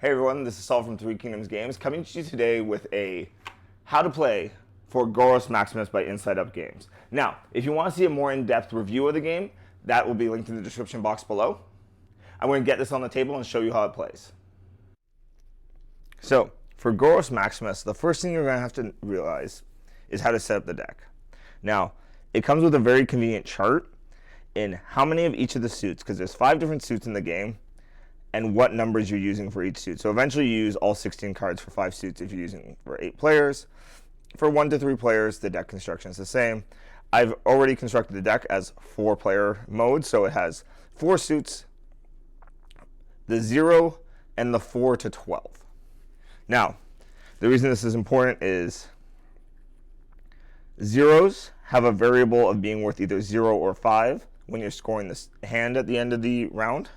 Hey everyone, this is Saul from Three Kingdoms Games, coming to you today with a how to play for Gorus Maximus by Inside Up Games. Now, if you want to see a more in-depth review of the game, that will be linked in the description box below. I'm going to get this on the table and show you how it plays. So, for Gorus Maximus, the first thing you're going to have to realize is how to set up the deck. Now, it comes with a very convenient chart in how many of each of the suits, because there's 5 different suits in the game, and what numbers you're using for each suit. So eventually you use all 16 cards for 5 suits if you're using for 8 players. For 1 to 3 players, the deck construction is the same. I've already constructed the deck as 4-player mode, so it has 4 suits, the 0 and the 4 to 12. Now, the reason this is important is zeros have a variable of being worth either 0 or 5 when you're scoring this hand at the end of the round.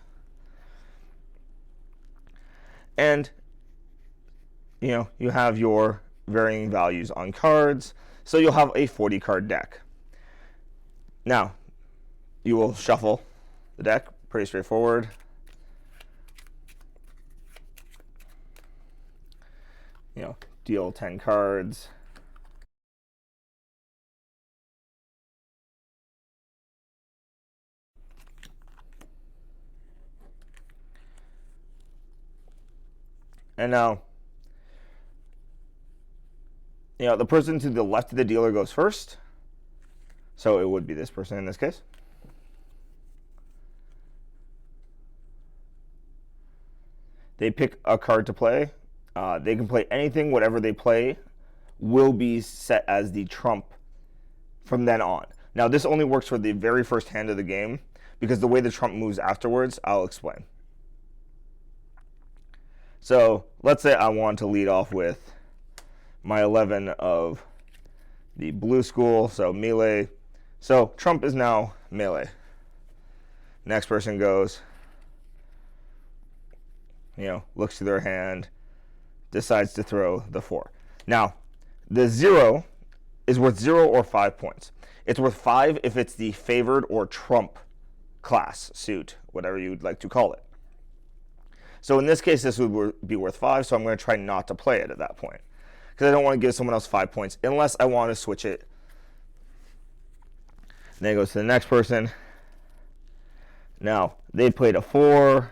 And you have your varying values on cards, so you'll have a 40 card deck. Now, you will shuffle the deck, pretty straightforward. Deal 10 cards. And now, the person to the left of the dealer goes first. So it would be this person in this case. They pick a card to play. They can play anything. Whatever they play will be set as the trump from then on. Now, this only works for the very first hand of the game, because the way the trump moves afterwards, I'll explain. So let's say I want to lead off with my 11 of the blue school, so melee. So trump is now melee. Next person goes, looks to their hand, decides to throw the 4. Now, the 0 is worth 0 or 5 points. It's worth 5 if it's the favored or trump class suit, whatever you'd like to call it. So in this case, this would be worth 5, so I'm going to try not to play it at that point, because I don't want to give someone else 5 points unless I want to switch it. Then it goes to the next person. Now, they played a 4.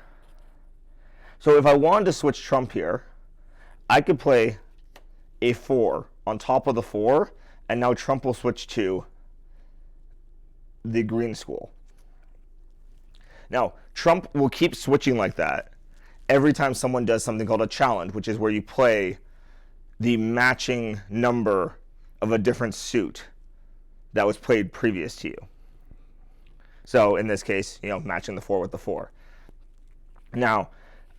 So if I wanted to switch trump here, I could play a 4 on top of the 4, and now trump will switch to the green school. Now, trump will keep switching like that every time someone does something called a challenge, which is where you play the matching number of a different suit that was played previous to you. So in this case, matching the 4 with the 4. Now,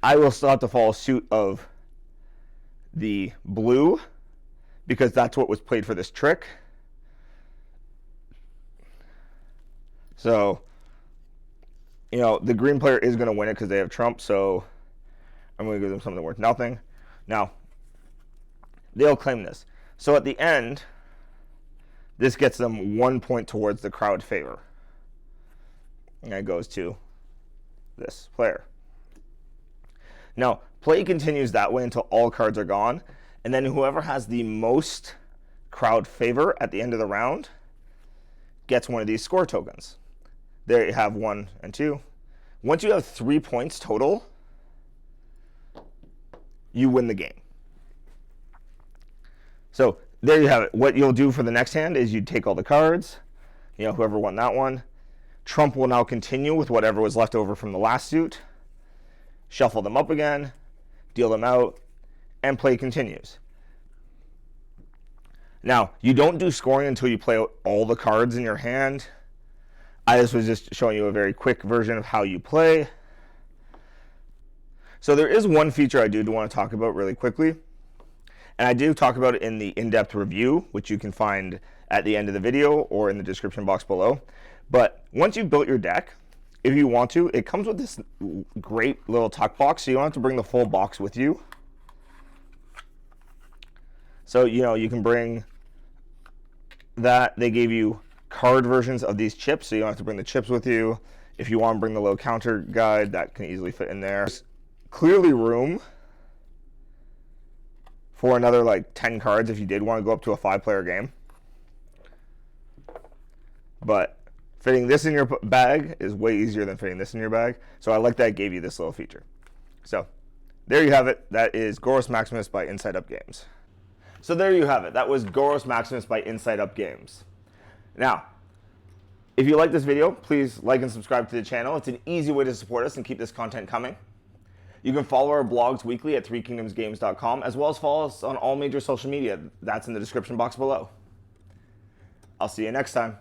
I will still have to follow suit of the blue, because that's what was played for this trick. So, the green player is going to win it because they have trump, so I'm going to give them something worth nothing. Now, they'll claim this. So at the end, this gets them 1 point towards the crowd favor. And it goes to this player. Now, play continues that way until all cards are gone. And then whoever has the most crowd favor at the end of the round gets one of these score tokens. There you have 1 and 2. Once you have 3 points total, you win the game. So there you have it. What you'll do for the next hand is you take all the cards, whoever won that one. Trump will now continue with whatever was left over from the last suit, shuffle them up again, deal them out, and play continues. Now, you don't do scoring until you play out all the cards in your hand. I was just showing you a very quick version of how you play. So there is one feature I do want to talk about really quickly, and I do talk about it in the in-depth review, which you can find at the end of the video or in the description box below. But once you've built your deck, if you want to, it comes with this great little tuck box, so you don't have to bring the full box with you. So, you can bring that. They gave you card versions of these chips, so you don't have to bring the chips with you. If you want to bring the little counter guide, that can easily fit in there. There's clearly room for another like 10 cards if you did want to go up to a 5-player game. But fitting this in your bag is way easier than fitting this in your bag. So I like that it gave you this little feature. So there you have it. That is Gorus Maximus by Inside Up Games. So there you have it. That was Gorus Maximus by Inside Up Games. Now, if you like this video, please like and subscribe to the channel. It's an easy way to support us and keep this content coming. You can follow our blogs weekly at threekingdomsgames.com, as well as follow us on all major social media. That's in the description box below. I'll see you next time.